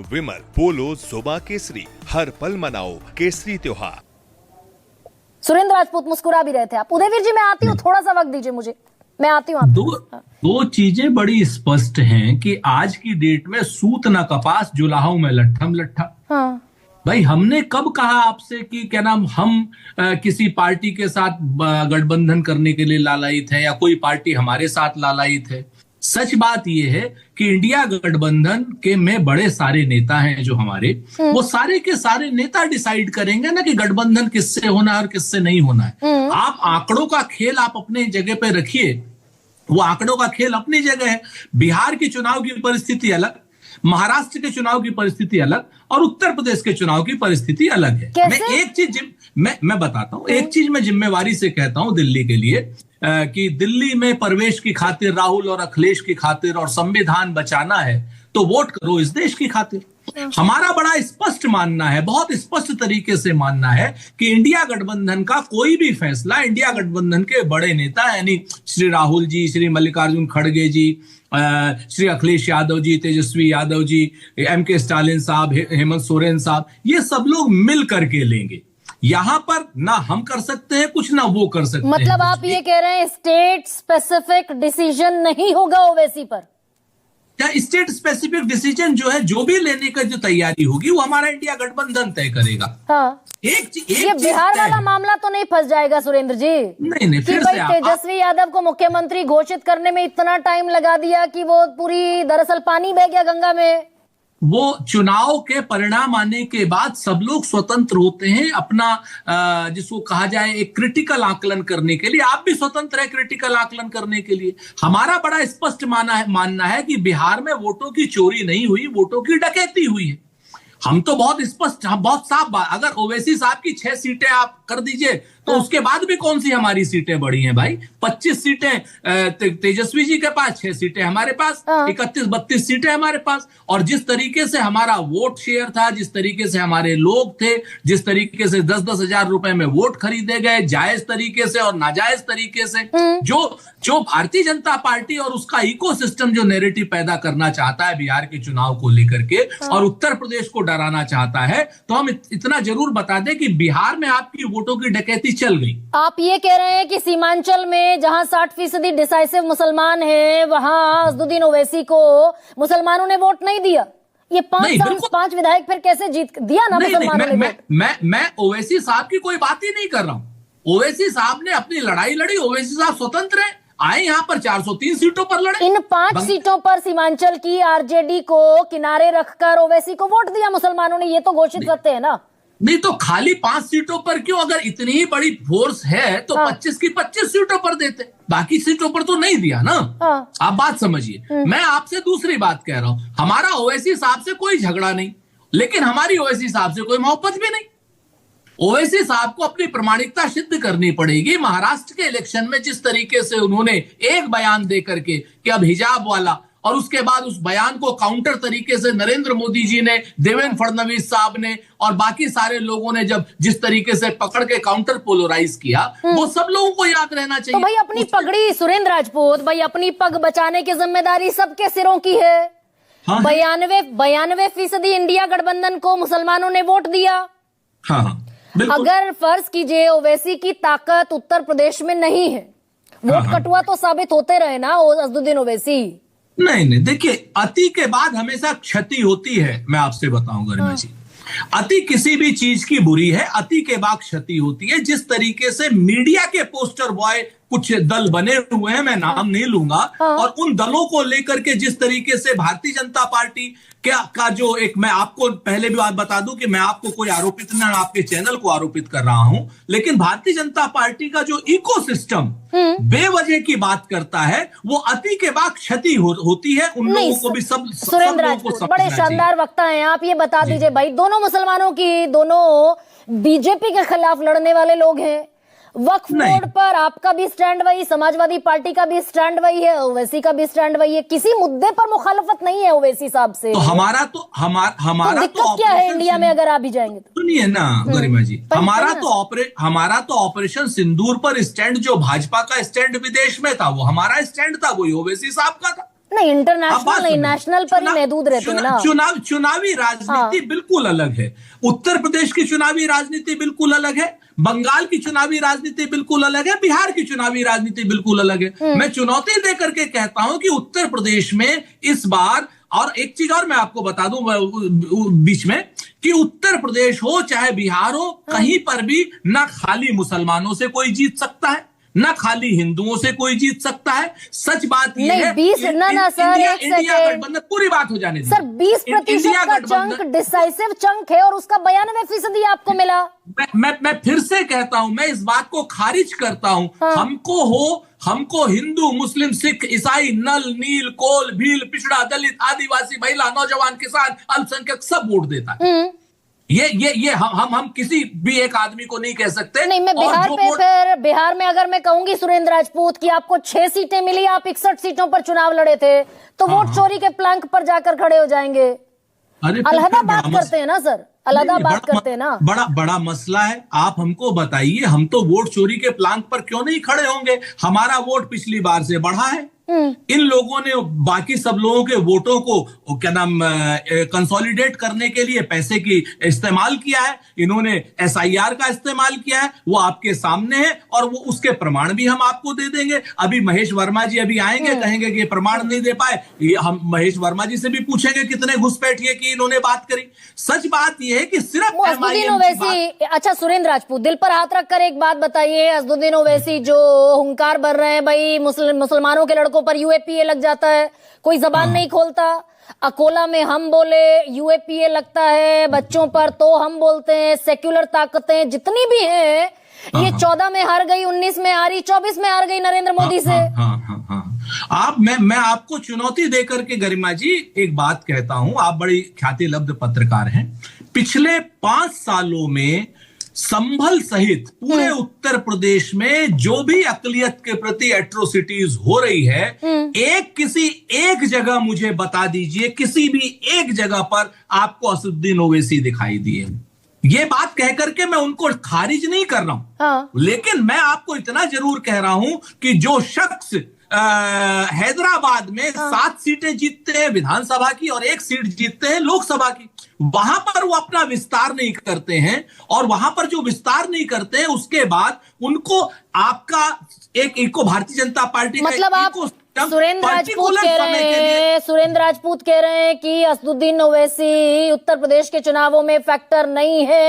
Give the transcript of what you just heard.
विमल, पोलो, जुबा केसरी, हर पल मनाओ केसरी त्योहार। सुरेंद्र राजपूत मुस्कुरा भी रहे थे आप। उदयवीर जी, मैं आती हूँ, थोड़ा सा वक्त दीजिए मुझे, मैं आती हूँ। दो चीजें बड़ी स्पष्ट हैं कि आज की डेट में सूत न कपास जुलाहों में लट्ठम लट्ठा। हाँ। भाई, हमने कब कहा आपसे कि क्या नाम हम किसी पार्टी के साथ गठबंधन करने के लिए लालायित है या कोई पार्टी हमारे साथ लालायित है? सच बात यह है कि इंडिया गठबंधन के में बड़े सारे नेता हैं जो हमारे, वो सारे के सारे नेता डिसाइड करेंगे ना कि गठबंधन किससे होना है और किससे नहीं होना है। आप आंकड़ों का खेल आप अपने जगह पे रखिए, वो आंकड़ों का खेल अपनी जगह है। बिहार के चुनाव की परिस्थिति अलग, महाराष्ट्र के चुनाव की परिस्थिति अलग और उत्तर प्रदेश के चुनाव की परिस्थिति अलग है। मैं एक चीज मैं बताता हूं, एक चीज मैं जिम्मेवारी से कहता हूं दिल्ली के लिए कि दिल्ली में प्रवेश की खातिर राहुल और अखिलेश की खातिर और संविधान बचाना है तो वोट करो इस देश की खातिर। हमारा बड़ा स्पष्ट मानना है, बहुत स्पष्ट तरीके से मानना है कि इंडिया गठबंधन का कोई भी फैसला इंडिया गठबंधन के बड़े नेता यानी श्री राहुल जी, श्री मल्लिकार्जुन खड़गे जी, श्री अखिलेश यादव जी, तेजस्वी यादव जी, एमके स्टालिन साहब, हेमंत सोरेन साहब, ये सब लोग मिल करके लेंगे। यहां पर ना हम कर सकते हैं कुछ, ना वो कर सकते हैं। मतलब आप ये कह रहे हैं स्टेट स्पेसिफिक डिसीजन नहीं होगा ओवैसी पर? क्या स्टेट स्पेसिफिक डिसीजन जो है, जो भी लेने का जो तैयारी होगी वो हमारा इंडिया गठबंधन तय करेगा। हाँ। ये बिहार वाला मामला तो नहीं फंस जाएगा सुरेंद्र जी? नहीं, फिर भाई तेजस्वी यादव को मुख्यमंत्री घोषित करने में इतना टाइम लगा दिया कि वो पूरी दरअसल पानी बह गया गंगा में। वो चुनाव के परिणाम आने के बाद सब लोग स्वतंत्र होते हैं अपना जिसको कहा जाए एक क्रिटिकल आकलन करने के लिए। आप भी स्वतंत्र है क्रिटिकल आकलन करने के लिए। हमारा बड़ा स्पष्ट मानना है कि बिहार में वोटों की चोरी नहीं हुई, वोटों की डकैती हुई है। हम तो बहुत स्पष्ट, हम बहुत साफ बात, अगर ओवैसी साहब की 6 सीटें आप कर दीजिए तो उसके बाद भी कौन सी हमारी सीटें बढ़ी हैं भाई? 25 सीटें तेजस्वी जी के पास, 6 सीटें हमारे पास, 31-32 सीटें हमारे पास। और जिस तरीके से हमारा वोट शेयर था, जिस तरीके से हमारे लोग थे, जिस तरीके से 10-10 हजार रुपए में वोट खरीदे गए जायज तरीके से और नाजायज तरीके से, जो भारतीय जनता पार्टी और उसका इकोसिस्टम जो नैरेटिव पैदा करना चाहता है बिहार के चुनाव को लेकर के और उत्तर प्रदेश को डराना चाहता है, तो हम इतना जरूर बता दें कि बिहार में आपकी वोटों की डकैती चल गई। आप ये कह रहे हैं कि सीमांचल में जहां 60% डिसाइसिव मुसलमान हैं, वहां असदुद्दीन ओवैसी को मुसलमानों ने वोट नहीं दिया। ये 5 विधायक फिर कैसे जीत दिया ना मुसलमानों ने? मैं ओवैसी साहब की कोई बात ही नहीं कर रहा हूं। ओवैसी साहब ने अपनी लड़ाई लड़ी, ओवैसी साहब स्वतंत्र है, आए यहाँ पर 403 सीटों पर लड़े। इन 5 सीटों पर सीमांचल की आरजेडी को किनारे रखकर ओवैसी को वोट दिया मुसलमानों ने, ये तो घोषित करते हैं ना। नहीं तो खाली 5 सीटों पर क्यों? अगर इतनी ही बड़ी फोर्स है तो 25 की 25 सीटों पर देते, बाकी सीटों पर तो नहीं दिया ना। आप बात समझिए। मैं आपसे दूसरी बात कह रहा हूं, हमारा ओवैसी साहब से कोई झगड़ा नहीं, लेकिन हमारी ओवैसी साहब से कोई मोहब्बत भी नहीं। ओवैसी साहब को अपनी प्रामाणिकता सिद्ध करनी पड़ेगी। महाराष्ट्र के इलेक्शन में जिस तरीके से उन्होंने एक बयान दे करके कि अब हिजाब वाला, और उसके बाद उस बयान को काउंटर तरीके से नरेंद्र मोदी जी ने, देवेंद्र फडणवीस साहब ने और बाकी सारे लोगों ने जब जिस तरीके से पकड़ के काउंटर पोलराइज किया, वो सब लोगों को याद रहना चाहिए। तो भाई अपनी पगड़ी, सुरेंद्र राजपूत भाई, अपनी पग बचाने की जिम्मेदारी सबके सिरों की है। 92% इंडिया गठबंधन को मुसलमानों ने वोट दिया। अगर फर्ज कीजिए ओवैसी की ताकत उत्तर प्रदेश में नहीं है, वोट कटुआ तो साबित होते रहे ना असदुद्दीन ओवैसी। नहीं, देखिए, अति के बाद हमेशा क्षति होती है। मैं आपसे बताऊं गरिमा जी, अति किसी भी चीज की बुरी है, अति के बाद क्षति होती है। जिस तरीके से मीडिया के पोस्टर बॉय कुछ दल बने हुए हैं, मैं नाम नहीं लूंगा, और उन दलों को लेकर के जिस तरीके से भारतीय जनता पार्टी का जो एक, मैं आपको पहले भी बात बता दूं कि मैं आपको कोई आरोपित ना आपके चैनल को आरोपित कर रहा हूं, लेकिन भारतीय जनता पार्टी का जो इकोसिस्टम बेवजह की बात करता है, वो अति के बाद क्षति होती है। उन लोगों को भी सुरेंद्र राजपूत बड़े शानदार वक्ता हैं, आप ये बता दीजिए भाई, दोनों मुसलमानों की, दोनों बीजेपी के खिलाफ लड़ने वाले लोग हैं। वक्फ बोर्ड पर आपका भी स्टैंड वही, समाजवादी पार्टी का भी स्टैंड वही है, ओवैसी का भी स्टैंड वही है। किसी मुद्दे पर मुखालफत नहीं है ओवैसी साहब से। तो हमारा तो दिक्कत क्या है इंडिया में अगर आप भी जाएंगे तो? सुनिए ना गरिमा जी, हमारा तो ऑपरेशन सिंदूर पर स्टैंड जो भाजपा का स्टैंड विदेश में था, वो हमारा स्टैंड था, वही ओवैसी साहब का था। नहीं, आप इंटरनेशनल बात नहीं, सुनो। नेशनल पर ही महदूद रहते हैं ना। चुनावी राजनीति बिल्कुल अलग है। उत्तर प्रदेश की चुनावी राजनीति बिल्कुल अलग है, बंगाल की चुनावी राजनीति बिल्कुल अलग है, बिहार की चुनावी राजनीति बिल्कुल अलग है। मैं चुनौती देकर के कहता हूं कि उत्तर प्रदेश में इस बार, और एक चीज और मैं आपको बता दूं बीच में, कि उत्तर प्रदेश हो चाहे बिहार हो, कहीं पर भी ना खाली मुसलमानों से कोई जीत सकता है, ना खाली हिंदुओं से कोई जीत सकता है। सच बात यह है, 20 ना सर, इंडिया गठबंधन, पूरी बात हो जाने दीजिए सर, 20% का चंक डिसाइसिव चंक है और उसका 92% आपको मिला। मैं फिर से कहता हूं, मैं इस बात को खारिज करता हूं। हमको हिंदू, मुस्लिम, सिख, ईसाई, नल, नील, कोल, भील, पिछड़ा, दलित, आदिवासी, महिला, नौजवान, किसान, अल्पसंख्यक सब वोट देता है। ये हम किसी भी एक आदमी को नहीं कह सकते। नहीं, मैं बिहार पे, फिर बिहार में अगर मैं कहूंगी सुरेंद्र राजपूत की आपको 6 सीटें मिली, आप 61 सीटों पर चुनाव लड़े थे, तो वोट चोरी के प्लंक पर जाकर खड़े हो जाएंगे। अलहदा बात करते हैं ना सर, अलहदा बात करते हैं ना। बड़ा मसला है। आप हमको बताइए, हम तो वोट चोरी के प्लांक पर क्यों नहीं खड़े होंगे? हमारा वोट पिछली बार से बढ़ा है। इन लोगों ने बाकी सब लोगों के वोटों को क्या नाम कंसोलिडेट करने के लिए पैसे की इस्तेमाल किया है। इन्होंने SIR का इस्तेमाल किया है, वो आपके सामने है, और वो उसके प्रमाण भी हम आपको दे देंगे। अभी महेश वर्मा जी अभी आएंगे, कहेंगे कि प्रमाण नहीं दे पाए। हम महेश वर्मा जी से भी पूछेंगे कितने घुसपैठिए की इन्होंने बात करी। सच बात यह है कि सिर्फ असदुद्दीन ओवैसी, अच्छा सुरेंद्र राजपूत, दिल पर हाथ रखकर एक बात बताइए, असदुद्दीन ओवैसी जो हुंकार भर रहे हैं भाई मुसलमानों के लड़कों पर UAPA लग जाता है, कोई जबान नहीं खोलता। अकोला में हम बोले UAPA लगता है बच्चों पर, तो हम बोलते हैं। सेक्युलर ताकतें जितनी भी हैं, ये 14 में हार गई, 19 में हारी, 24 में हार गई नरेंद्र मोदी से। मैं आपको चुनौती देकर के गरिमा जी एक बात कहता हूं, आप बड़ी ख्याति लब्ध पत्रकार हैं। पिछले 5 सालों में संभल सहित पूरे उत्तर प्रदेश में जो भी अकलियत के प्रति एट्रोसिटीज हो रही है, किसी एक जगह मुझे बता दीजिए, किसी भी एक जगह पर आपको असदुद्दीन ओवैसी दिखाई दिए। ये बात कहकर के मैं उनको खारिज नहीं कर रहा हूं, लेकिन मैं आपको इतना जरूर कह रहा हूं कि जो शख्स हैदराबाद में 7 सीटें जीतते हैं विधानसभा की और 1 सीट जीतते हैं लोकसभा की, वहां पर वो अपना विस्तार नहीं करते हैं, और वहां पर जो विस्तार नहीं करते हैं उसके बाद उनको आपका एक भारतीय जनता पार्टी मतलब आप सुरेंद्र राजपूत कह रहे हैं कि असदुद्दीन ओवैसी उत्तर प्रदेश के चुनावों में फैक्टर नहीं है।